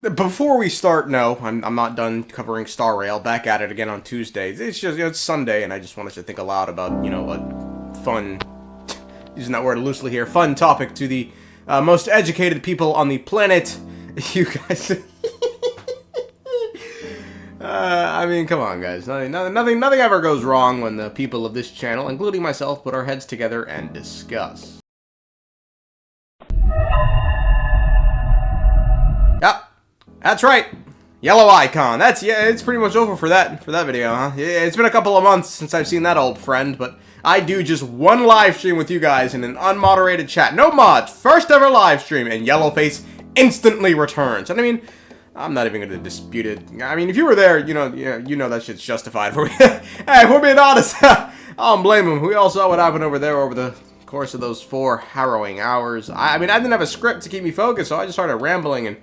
Before we start, no, I'm not done covering Star Rail. Back at it again on Tuesday. It's just, it's Sunday, and I just wanted to think aloud about, a fun, using that word loosely here, fun topic to the most educated people on the planet. You guys. I mean, come on, guys. Nothing ever goes wrong when the people of this channel, including myself, put our heads together and discuss. Yep. That's right. Yellow icon. It's pretty much over for that video, huh? It's been a couple of months since I've seen that old friend, but I do just one live stream with you guys in an unmoderated chat. No mods. First ever live stream, and Yellowface instantly returns. And I mean, I'm not even going to dispute it. I mean, if you were there, you know that shit's justified for me. Hey, if we're being honest, I don't blame him. We all saw what happened over there over the course of those 4 harrowing hours. I mean, I didn't have a script to keep me focused, so I just started rambling, and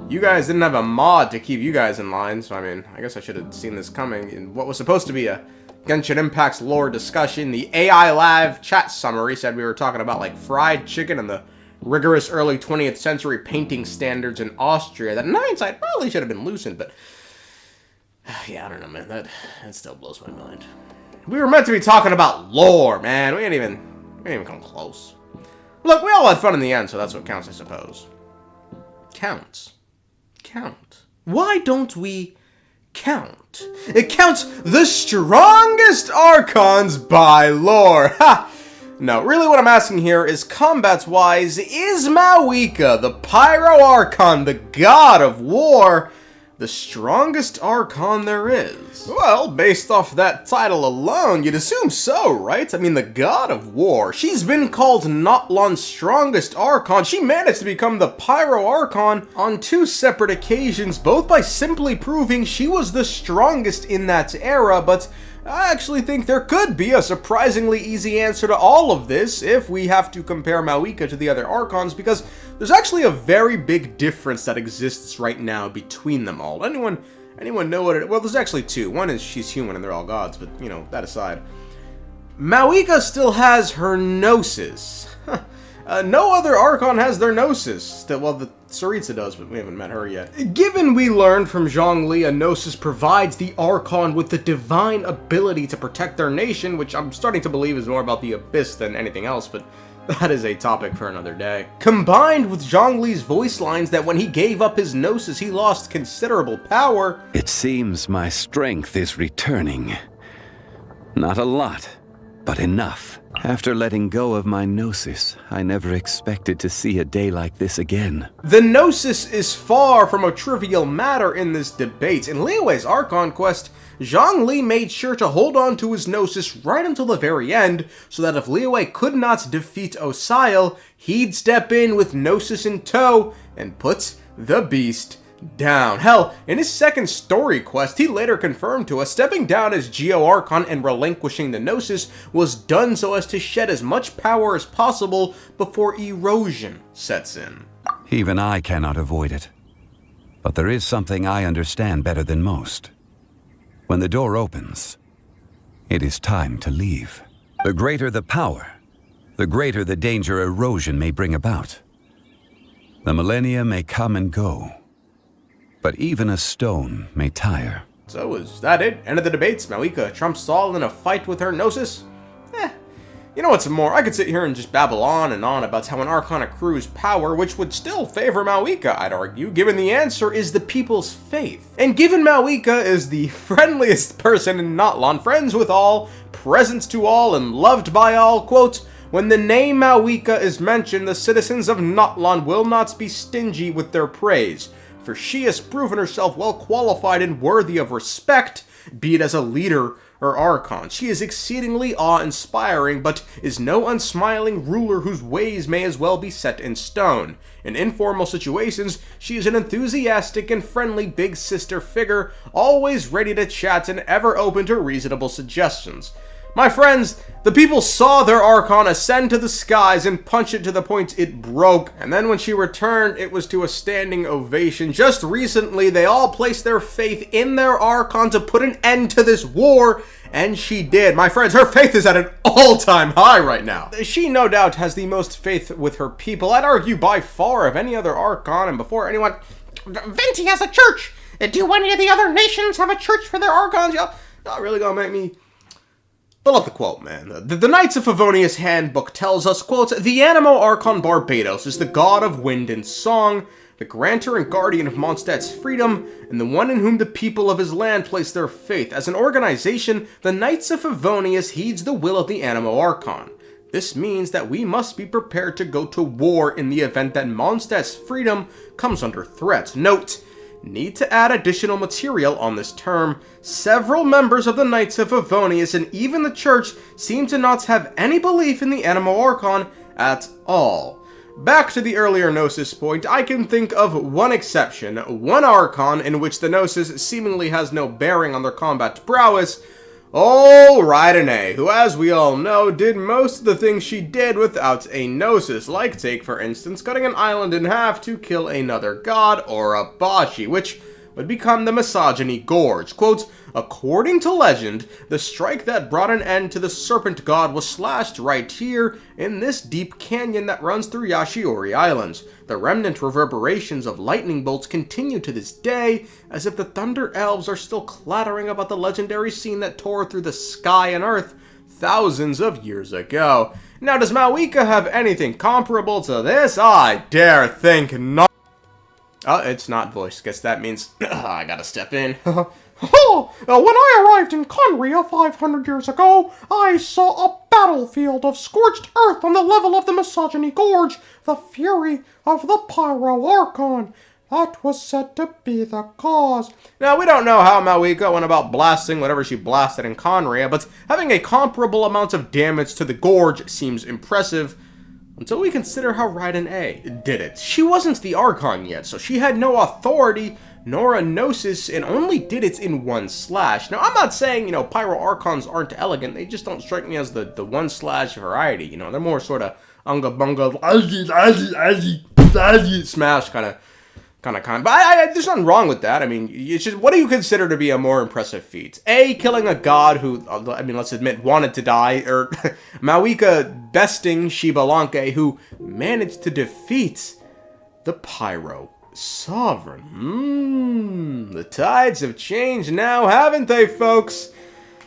you guys didn't have a mod to keep you guys in line, so I mean, I guess I should have seen this coming. In what was supposed to be a Genshin Impact's lore discussion, the AI Live chat summary said we were talking about, like, fried chicken and the rigorous early 20th century painting standards in Austria that in hindsight probably should have been loosened, but yeah, I don't know, man, that still blows my mind. We were meant to be talking about lore, man. We didn't even come close. Look, we all had fun in the end, so that's what counts, I suppose. Count. Why don't we count? It counts the strongest Archons by lore. Ha! No, really what I'm asking here is, combats-wise, is Mavuika, the Pyro Archon, the god of war, the strongest Archon there is? Well, based off that title alone, you'd assume so, right? I mean, the god of war. She's been called Natlans' strongest Archon. She managed to become the Pyro Archon on 2 separate occasions, both by simply proving she was the strongest in that era, but I actually think there could be a surprisingly easy answer to all of this if we have to compare Mavuika to the other Archons, because there's actually a very big difference that exists right now between them all. Anyone know what it is? Well, there's actually 2. One is she's human and they're all gods, but, that aside. Mavuika still has her Gnosis. No other Archon has their Gnosis. Well, the Tsaritsa does, but we haven't met her yet. Given we learned from Zhongli, a Gnosis provides the Archon with the divine ability to protect their nation, which I'm starting to believe is more about the Abyss than anything else, but that is a topic for another day. Combined with Zhongli's voice lines that when he gave up his Gnosis, he lost considerable power. It seems my strength is returning. Not a lot, but enough. After letting go of my Gnosis, I never expected to see a day like this again. The Gnosis is far from a trivial matter in this debate. In Liyue's Archon quest, Zhongli made sure to hold on to his Gnosis right until the very end, so that if Liyue could not defeat Osial, he'd step in with Gnosis in tow and put the beast down. Hell, in his second story quest, he later confirmed to us stepping down as Geo Archon and relinquishing the Gnosis was done so as to shed as much power as possible before erosion sets in. Even I cannot avoid it. But there is something I understand better than most. When the door opens, it is time to leave. The greater the power, the greater the danger erosion may bring about. The millennia may come and go, but even a stone may tire. So is that it? End of the debates? Mavuika trumps all in a fight with her Gnosis? You know what's more, I could sit here and just babble on and on about how an Archon accrues power, which would still favor Mavuika, I'd argue, given the answer is the people's faith. And given Mavuika is the friendliest person in Natlan, friends with all, present to all, and loved by all, quote, when the name Mavuika is mentioned, the citizens of Natlan will not be stingy with their praise, for she has proven herself well qualified and worthy of respect, be it as a leader or Archon. She is exceedingly awe-inspiring, but is no unsmiling ruler whose ways may as well be set in stone. In informal situations, she is an enthusiastic and friendly big sister figure, always ready to chat and ever open to reasonable suggestions. My friends, the people saw their Archon ascend to the skies and punch it to the point it broke, and then when she returned, it was to a standing ovation. Just recently, they all placed their faith in their Archon to put an end to this war, and she did. My friends, her faith is at an all-time high right now. She no doubt has the most faith with her people. I'd argue by far of any other Archon, and before anyone Venti has a church! Do any of the other nations have a church for their Archons? Y'all really gonna make me... But love the quote, man. The Knights of Favonius handbook tells us, quote, "The Animo Archon Barbados is the god of wind and song, the grantor and guardian of Mondstadt's freedom, and the one in whom the people of his land place their faith. As an organization, the Knights of Favonius heeds the will of the Animo Archon. This means that we must be prepared to go to war in the event that Mondstadt's freedom comes under threat. Note, need to add additional material on this term. Several members of the Knights of Favonius and even the Church seem to not have any belief in the Animo Archon at all." Back to the earlier Gnosis point, I can think of one exception, one Archon in which the Gnosis seemingly has no bearing on their combat prowess. Oh, Raiden, who, as we all know, did most of the things she did without a Gnosis, like, take for instance, cutting an island in half to kill another god, or a Bashi, which would become the Misogyny Gorge. Quote, "According to legend, the strike that brought an end to the Serpent God was slashed right here in this deep canyon that runs through Yashiori Islands. The remnant reverberations of lightning bolts continue to this day, as if the Thunder Elves are still clattering about the legendary scene that tore through the sky and earth thousands of years ago." Now, does Mavuika have anything comparable to this? I dare think not. Oh, it's not voice. Guess that means I gotta step in. When I arrived in Khaenri'ah 500 years ago, I saw a battlefield of scorched earth on the level of the Misogyny Gorge, the fury of the Pyro Archon. That was said to be the cause. Now, we don't know how Mavuika went about blasting whatever she blasted in Khaenri'ah, but having a comparable amount of damage to the Gorge seems impressive. Until we consider how Raiden did it. She wasn't the Archon yet, so she had no authority nor a Gnosis, and only did it in one slash. Now, I'm not saying, Pyro Archons aren't elegant, they just don't strike me as the one slash variety, they're more sort of unga bunga, smash kind of. But there's nothing wrong with that. I mean, it's just, what do you consider to be a more impressive feat? A, killing a god who, let's admit, wanted to die, or Mavuika besting Xbalanque, who managed to defeat the Pyro Sovereign. The tides have changed now, haven't they, folks?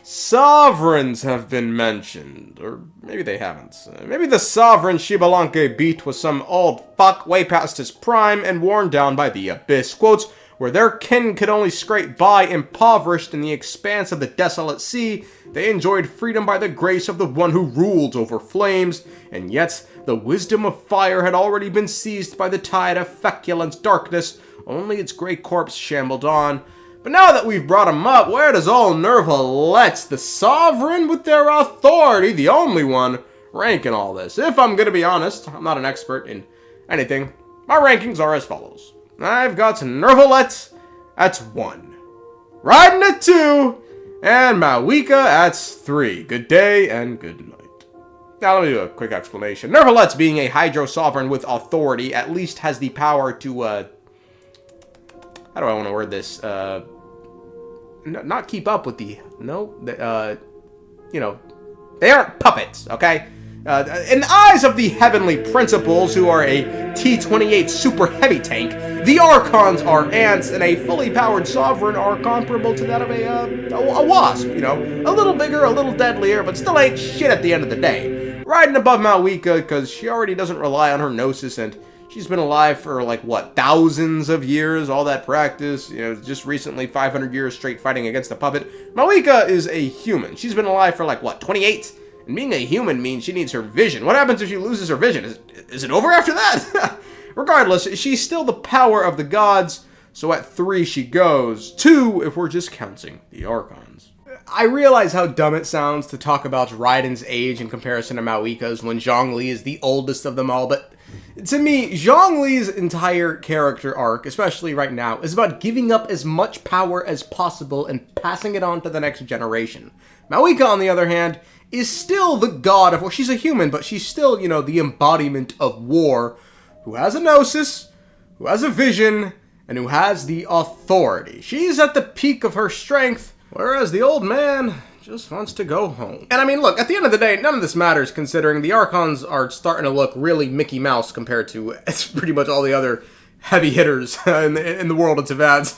Sovereigns have been mentioned, or maybe they haven't. Maybe the sovereign Xbalanque beat was some old fuck way past his prime and worn down by the abyss. Quotes, "Where their kin could only scrape by impoverished in the expanse of the desolate sea, they enjoyed freedom by the grace of the one who ruled over flames, and yet the wisdom of fire had already been seized by the tide of feculent darkness, only its grey corpse shambled on." But now that we've brought him up, where does old neuvillette, the sovereign with their authority, the only one, rank in all this? If I'm gonna be honest, I'm not an expert in anything. My rankings are as follows. I've got neuvillette at 1, Raiden at 2, and Mavuika at 3. Good day and good night. Now let me do a quick explanation. Neuvillette's being a Hydro Sovereign with authority at least has the power to, how do I want to word this? Not keep up with the, they aren't puppets, okay? In the eyes of the heavenly principles, who are a T-28 super heavy tank, the Archons are ants, and a fully powered Sovereign are comparable to that of a wasp, a little bigger, a little deadlier, but still ain't shit at the end of the day. Riding above Mavuika, because she already doesn't rely on her Gnosis, and she's been alive for, thousands of years, all that practice, just recently 500 years straight fighting against a puppet. Mavuika is a human. She's been alive for, 28? And being a human means she needs her vision. What happens if she loses her vision? Is it over after that? Regardless, she's still the power of the gods, so at 3 she goes. 2 if we're just counting the Archons. I realize how dumb it sounds to talk about Raiden's age in comparison to Mavuika's when Zhongli is the oldest of them all, but to me, Zhongli's entire character arc, especially right now, is about giving up as much power as possible and passing it on to the next generation. Mavuika, on the other hand, is still the god of war. She's a human, but she's still, the embodiment of war, who has a Gnosis, who has a vision, and who has the authority. She's at the peak of her strength, whereas the old man just wants to go home. And I mean, look, at the end of the day, none of this matters considering the Archons are starting to look really Mickey Mouse compared to pretty much all the other heavy hitters in the world of Teyvat.